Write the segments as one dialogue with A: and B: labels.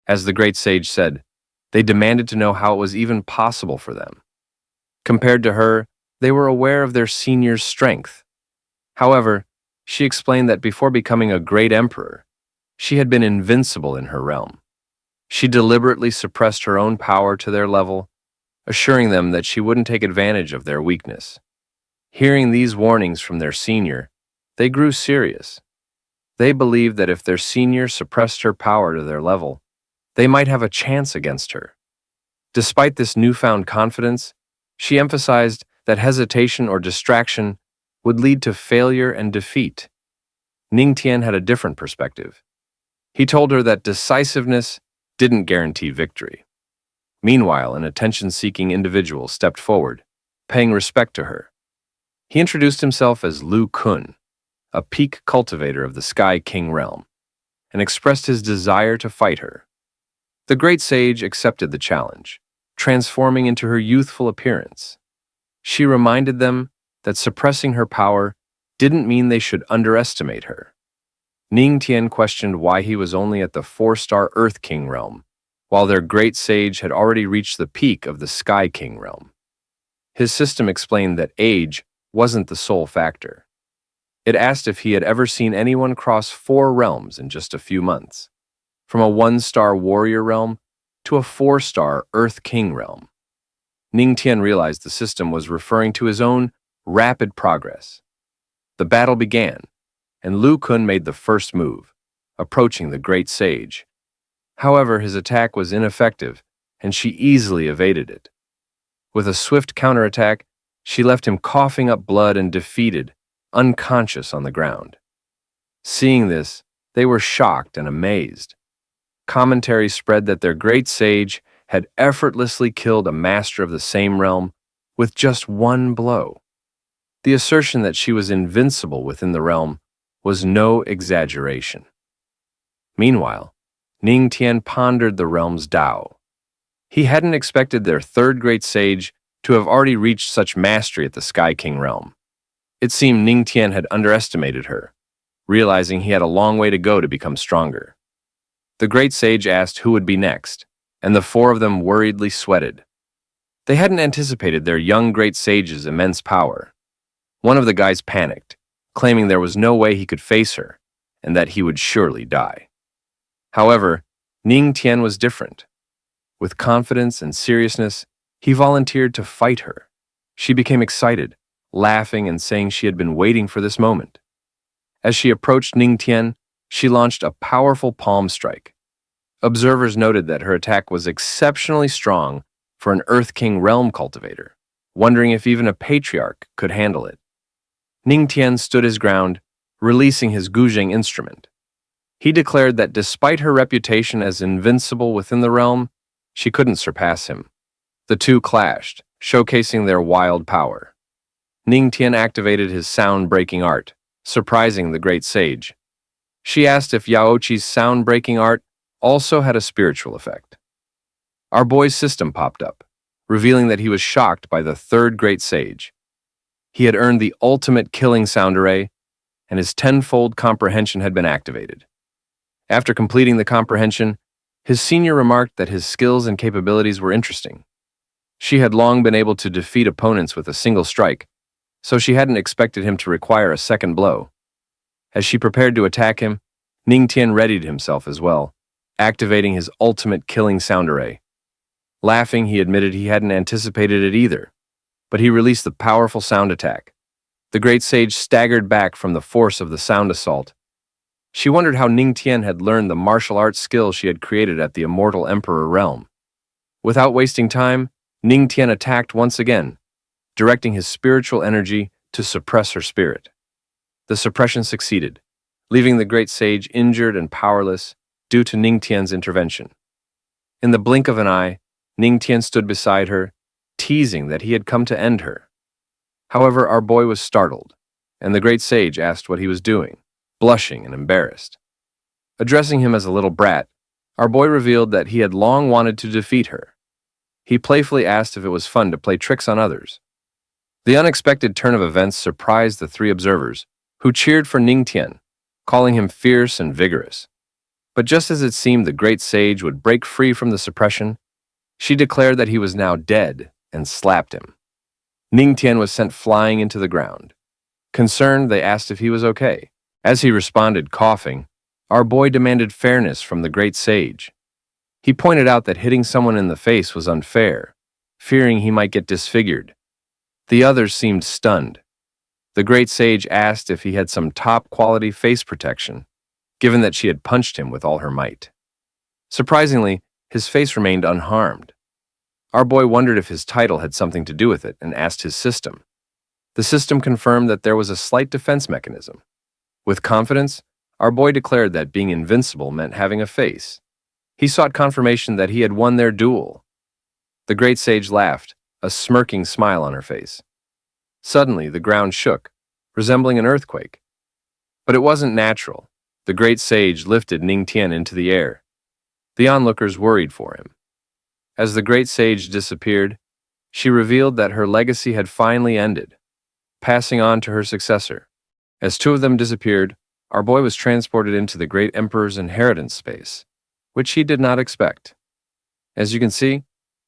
A: As the great sage said, they demanded to know how it was even possible for them. Compared to her, they were aware of their senior's strength. However, she explained that before becoming a great emperor, she had been invincible in her realm. She deliberately suppressed her own power to their level, assuring them that she wouldn't take advantage of their weakness. Hearing these warnings from their senior, they grew serious. They believed that if their senior suppressed her power to their level, they might have a chance against her. Despite this newfound confidence, she emphasized that hesitation or distraction would lead to failure and defeat. Ning Tian had a different perspective. He told her that decisiveness didn't guarantee victory. Meanwhile, an attention-seeking individual stepped forward, paying respect to her. He introduced himself as Lu Kun, a peak cultivator of the Sky King realm, and expressed his desire to fight her. The great sage accepted the challenge, transforming into her youthful appearance. She reminded them that suppressing her power didn't mean they should underestimate her. Ning Tian questioned why he was only at the 4-star Earth King realm, while their great sage had already reached the peak of the Sky King realm. His system explained that age wasn't the sole factor. It asked if he had ever seen anyone cross 4 realms in just a few months, from a 1-star warrior realm to a 4-star Earth King realm. Ning Tian realized the system was referring to his own rapid progress. The battle began, and Lu Kun made the first move, approaching the great sage. However, his attack was ineffective, and she easily evaded it. With a swift counterattack, she left him coughing up blood and defeated, unconscious on the ground. Seeing this, they were shocked and amazed. Commentary spread that their great sage had effortlessly killed a master of the same realm with just one blow. The assertion that she was invincible within the realm was no exaggeration. Meanwhile, Ning Tian pondered the realm's Tao. He hadn't expected their third great sage to have already reached such mastery at the Sky King realm. It seemed Ning Tian had underestimated her, realizing he had a long way to go to become stronger. The great sage asked who would be next, and the 4 of them worriedly sweated. They hadn't anticipated their young great sage's immense power. One of the guys panicked, claiming there was no way he could face her, and that he would surely die. However, Ning Tian was different. With confidence and seriousness, he volunteered to fight her. She became excited, laughing and saying she had been waiting for this moment. As she approached Ning Tian, she launched a powerful palm strike. Observers noted that her attack was exceptionally strong for an Earth King realm cultivator, wondering if even a patriarch could handle it. Ning Tian stood his ground, releasing his guzheng instrument. He declared that despite her reputation as invincible within the realm, she couldn't surpass him. The two clashed, showcasing their wild power. Ning Tian activated his sound-breaking art, surprising the great sage. She asked if Yaoqi's sound-breaking art also had a spiritual effect. Our boy's system popped up, revealing that he was shocked by the third great sage. He had earned the ultimate killing sound array, and his 10-fold comprehension had been activated. After completing the comprehension, his senior remarked that his skills and capabilities were interesting. She had long been able to defeat opponents with a single strike, so she hadn't expected him to require a second blow. As she prepared to attack him, Ning Tian readied himself as well, activating his ultimate killing sound array. Laughing, he admitted he hadn't anticipated it either, but he released the powerful sound attack. The great sage staggered back from the force of the sound assault. She wondered how Ning Tian had learned the martial arts skill she had created at the Immortal Emperor realm. Without wasting time, Ning Tian attacked once again, directing his spiritual energy to suppress her spirit. The suppression succeeded, leaving the great sage injured and powerless due to Ning Tian's intervention. In the blink of an eye, Ning Tian stood beside her, teasing that he had come to end her. However, our boy was startled, and the great sage asked what he was doing, blushing and embarrassed. Addressing him as a little brat, our boy revealed that he had long wanted to defeat her. He playfully asked if it was fun to play tricks on others. The unexpected turn of events surprised the 3 observers, who cheered for Ning Tian, calling him fierce and vigorous. But just as it seemed the great sage would break free from the suppression, she declared that he was now dead and slapped him. Ning Tian was sent flying into the ground. Concerned, they asked if he was okay. As he responded, coughing, our boy demanded fairness from the great sage. He pointed out that hitting someone in the face was unfair, fearing he might get disfigured. The others seemed stunned. The great sage asked if he had some top-quality face protection, given that she had punched him with all her might. Surprisingly, his face remained unharmed. Our boy wondered if his title had something to do with it and asked his system. The system confirmed that there was a slight defense mechanism. With confidence, our boy declared that being invincible meant having a face. He sought confirmation that he had won their duel. The great sage laughed, a smirking smile on her face. Suddenly, the ground shook, resembling an earthquake. But it wasn't natural. The great sage lifted Ning Tian into the air. The onlookers worried for him. As the great sage disappeared, she revealed that her legacy had finally ended, passing on to her successor. As two of them disappeared, our boy was transported into the great emperor's inheritance space, which he did not expect. As you can see,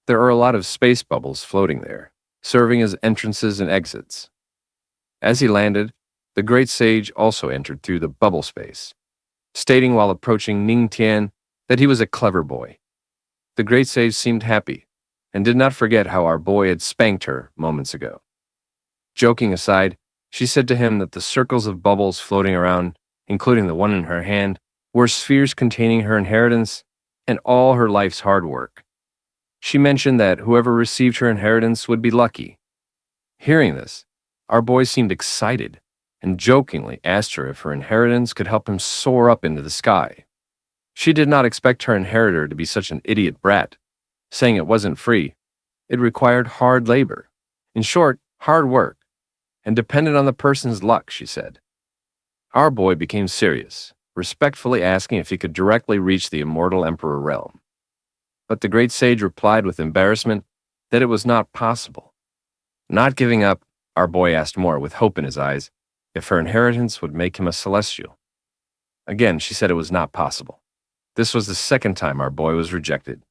A: there are a lot of space bubbles floating there, serving as entrances and exits. As he landed, the great sage also entered through the bubble space, stating while approaching Ning Tian that he was a clever boy. The great sage seemed happy, and did not forget how our boy had spanked her moments ago. Joking aside, she said to him that the circles of bubbles floating around, including the one in her hand, were spheres containing her inheritance and all her life's hard work. She mentioned that whoever received her inheritance would be lucky. Hearing this, our boy seemed excited and jokingly asked her if her inheritance could help him soar up into the sky. She did not expect her inheritor to be such an idiot brat, saying it wasn't free. It required hard labor. In short, hard work, and depended on the person's luck, she said. Our boy became serious, respectfully asking if he could directly reach the immortal emperor realm. But the great sage replied with embarrassment that it was not possible. Not giving up, our boy asked more with hope in his eyes if her inheritance would make him a celestial. Again, she said it was not possible. This was the second time our boy was rejected.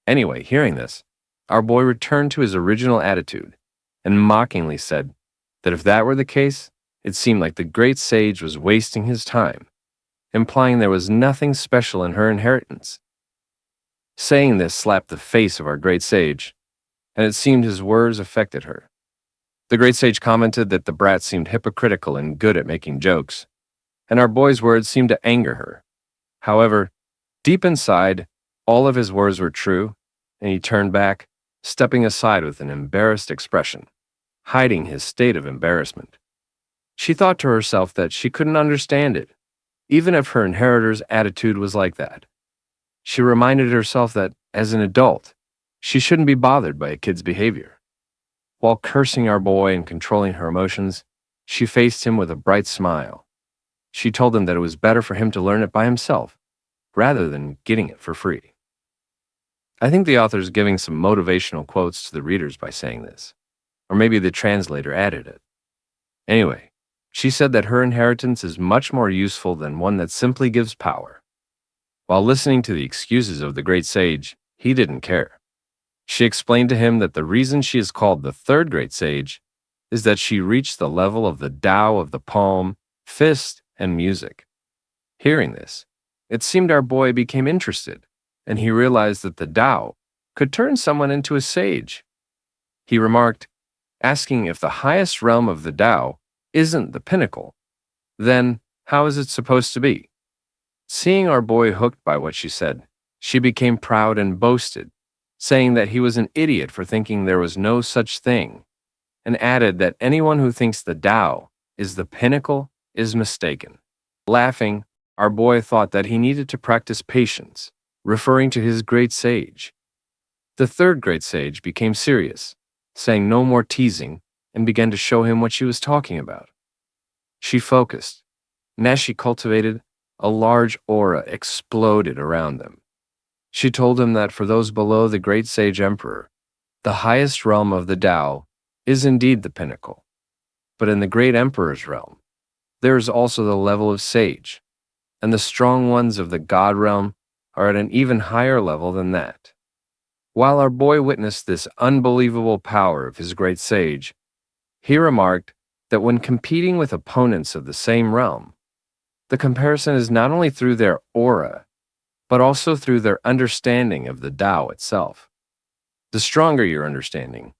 A: Anyway, hearing this, our boy returned to his original attitude and mockingly said that if that were the case, it seemed like the great sage was wasting his time, implying there was nothing special in her inheritance. Saying this slapped the face of our great sage, and it seemed his words affected her. The great sage commented that the brat seemed hypocritical and good at making jokes, and our boy's words seemed to anger her. However, deep inside, all of his words were true, and he turned back, stepping aside with an embarrassed expression, hiding his state of embarrassment. She thought to herself that she couldn't understand it, even if her inheritor's attitude was like that. She reminded herself that, as an adult, she shouldn't be bothered by a kid's behavior. While cursing our boy and controlling her emotions, she faced him with a bright smile. She told him that it was better for him to learn it by himself, rather than getting it for free. I think the author is giving some motivational quotes to the readers by saying this, or maybe the translator added it. Anyway, she said that her inheritance is much more useful than one that simply gives power. While listening to the excuses of the great sage, he didn't care. She explained to him that the reason she is called the third great sage is that she reached the level of the Tao of the palm, fist, and music. Hearing this, it seemed our boy became interested, and he realized that the Tao could turn someone into a sage. He remarked, asking if the highest realm of the Tao isn't the pinnacle, then how is it supposed to be? Seeing our boy hooked by what she said, she became proud and boasted, saying that he was an idiot for thinking there was no such thing, and added that anyone who thinks the Tao is the pinnacle is mistaken. Laughing, our boy thought that he needed to practice patience, referring to his great sage. The third great sage became serious, saying no more teasing, and began to show him what she was talking about. She focused, and as she cultivated, a large aura exploded around them. She told him that for those below the great sage emperor, the highest realm of the Tao is indeed the pinnacle. But in the great emperor's realm, there is also the level of sage. and the strong ones of the God realm are at an even higher level than that. While our boy witnessed this unbelievable power of his great sage, he remarked that when competing with opponents of the same realm, the comparison is not only through their aura, but also through their understanding of the Tao itself. The stronger your understanding,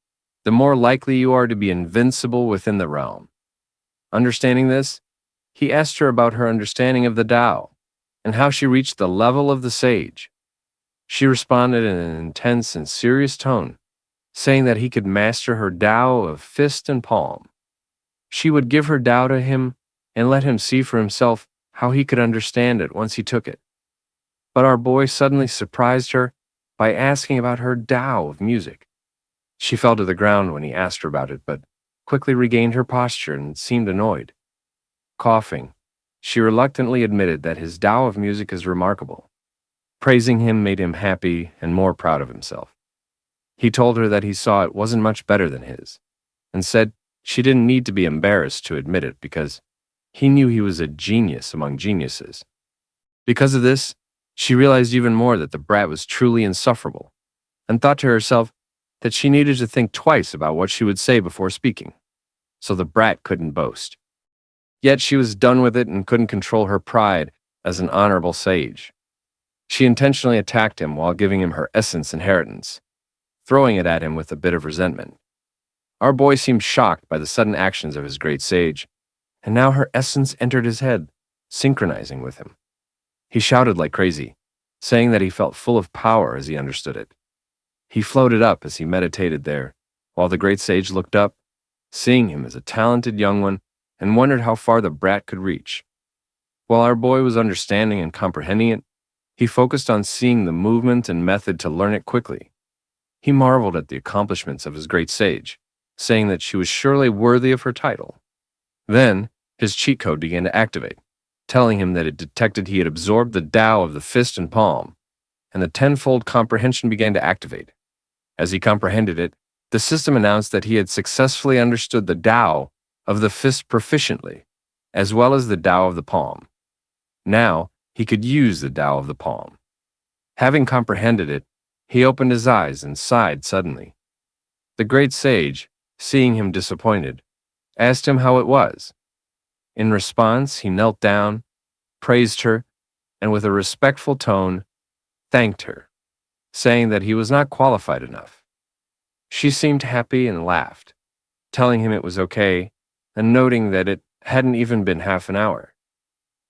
A: the more likely you are to be invincible within the realm. Understanding this, he asked her about her understanding of the Tao and how she reached the level of the sage. She responded in an intense and serious tone, saying that he could master her Tao of fist and palm. She would give her Tao to him and let him see for himself how he could understand it once he took it. But our boy suddenly surprised her by asking about her Tao of music. She fell to the ground when he asked her about it, but quickly regained her posture and seemed annoyed. Coughing, she reluctantly admitted that his Tao of music is remarkable. Praising him made him happy and more proud of himself. He told her that he saw it wasn't much better than his, and said she didn't need to be embarrassed to admit it because he knew he was a genius among geniuses. Because of this, she realized even more that the brat was truly insufferable, and thought to herself that she needed to think twice about what she would say before speaking, so the brat couldn't boast. Yet she was done with it and couldn't control her pride as an honorable sage. She intentionally attacked him while giving him her essence inheritance, throwing it at him with a bit of resentment. Our boy seemed shocked by the sudden actions of his great sage, and now her essence entered his head, synchronizing with him. He shouted like crazy, saying that he felt full of power as he understood it. He floated up as he meditated there, while the great sage looked up, seeing him as a talented young one, and wondered how far the brat could reach. While our boy was understanding and comprehending it, he focused on seeing the movement and method to learn it quickly. He marveled at the accomplishments of his great sage, saying that she was surely worthy of her title. Then, his cheat code began to activate, telling him that it detected he had absorbed the Tao of the fist and palm, and the tenfold comprehension began to activate. As he comprehended it, the system announced that he had successfully understood the Tao of the fist proficiently, as well as the Tao of the palm. Now, he could use the Tao of the palm. Having comprehended it, he opened his eyes and sighed suddenly. The great sage, seeing him disappointed, asked him how it was. In response, he knelt down, praised her, and with a respectful tone, thanked her, saying that he was not qualified enough. She seemed happy and laughed, telling him it was okay, and noting that it hadn't even been half an hour.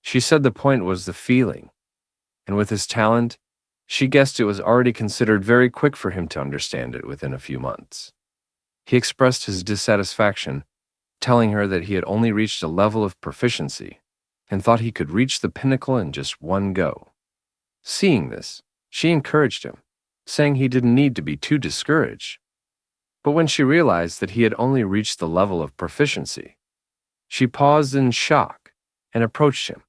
A: She said the point was the feeling, and with his talent, she guessed it was already considered very quick for him to understand it within a few months. He expressed his dissatisfaction, telling her that he had only reached a level of proficiency and thought he could reach the pinnacle in just one go. Seeing this, she encouraged him, saying he didn't need to be too discouraged. But when she realized that he had only reached the level of proficiency, she paused in shock and approached him,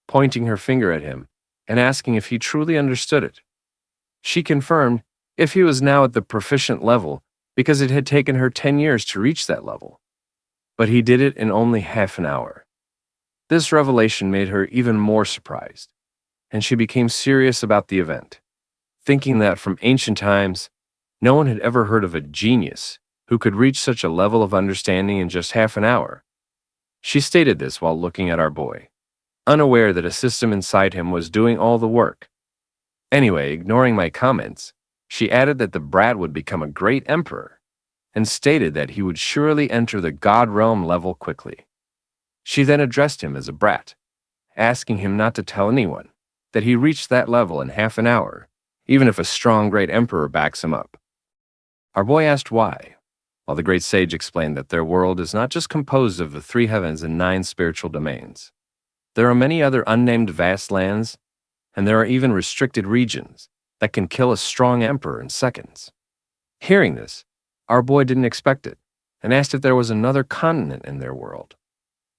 A: pointing her finger at him and asking if he truly understood it. She confirmed if he was now at the proficient level because it had taken her 10 years to reach that level. But he did it in only half an hour. This revelation made her even more surprised, and she became serious about the event, thinking that from ancient times, no one had ever heard of a genius who could reach such a level of understanding in just half an hour. She stated this while looking at our boy, unaware that a system inside him was doing all the work. Anyway, ignoring my comments, she added that the brat would become a great emperor, and stated that he would surely enter the God realm level quickly. She then addressed him as a brat, asking him not to tell anyone that he reached that level in half an hour, even if a strong great emperor backs him up. Our boy asked why, while the great sage explained that their world is not just composed of the 3 heavens and 9 spiritual domains. There are many other unnamed vast lands, and there are even restricted regions that can kill a strong emperor in seconds. Hearing this, our boy didn't expect it, and asked if there was another continent in their world.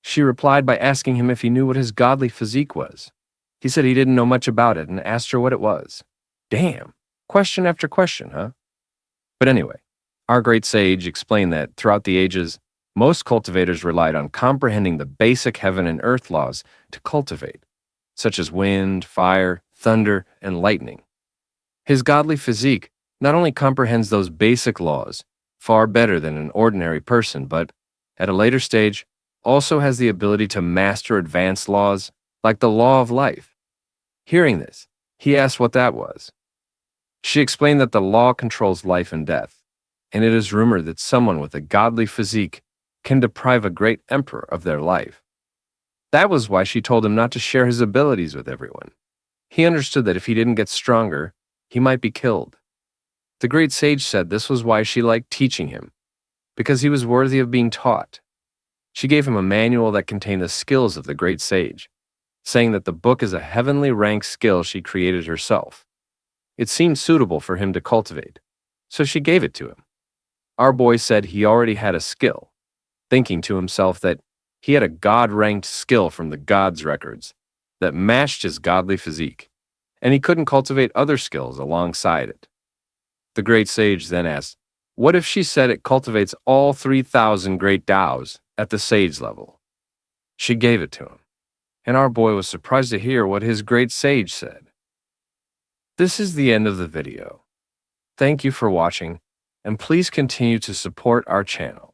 A: She replied by asking him if he knew what his godly physique was. He said he didn't know much about it and asked her what it was. Damn, question after question, huh? But anyway, our great sage explained that throughout the ages, most cultivators relied on comprehending the basic heaven and earth laws to cultivate. such as wind, fire, thunder, and lightning. His godly physique not only comprehends those basic laws far better than an ordinary person, but, at a later stage, also has the ability to master advanced laws like the law of life. Hearing this, he asked what that was. She explained that the law controls life and death, and it is rumored that someone with a godly physique can deprive a great emperor of their life. That was why she told him not to share his abilities with everyone. He understood that if he didn't get stronger, he might be killed. The great sage said this was why she liked teaching him, because he was worthy of being taught. She gave him a manual that contained the skills of the great sage, saying that the book is a heavenly ranked skill she created herself. It seemed suitable for him to cultivate, so she gave it to him. Our boy said he already had a skill, thinking to himself that he had a God-ranked skill from the gods' records that matched his godly physique, and he couldn't cultivate other skills alongside it. The great sage then asked, what if she said it cultivates all 3,000 great Taos at the sage level? She gave it to him, and our boy was surprised to hear what his great sage said. This is the end of the video. Thank you for watching, and please continue to support our channel.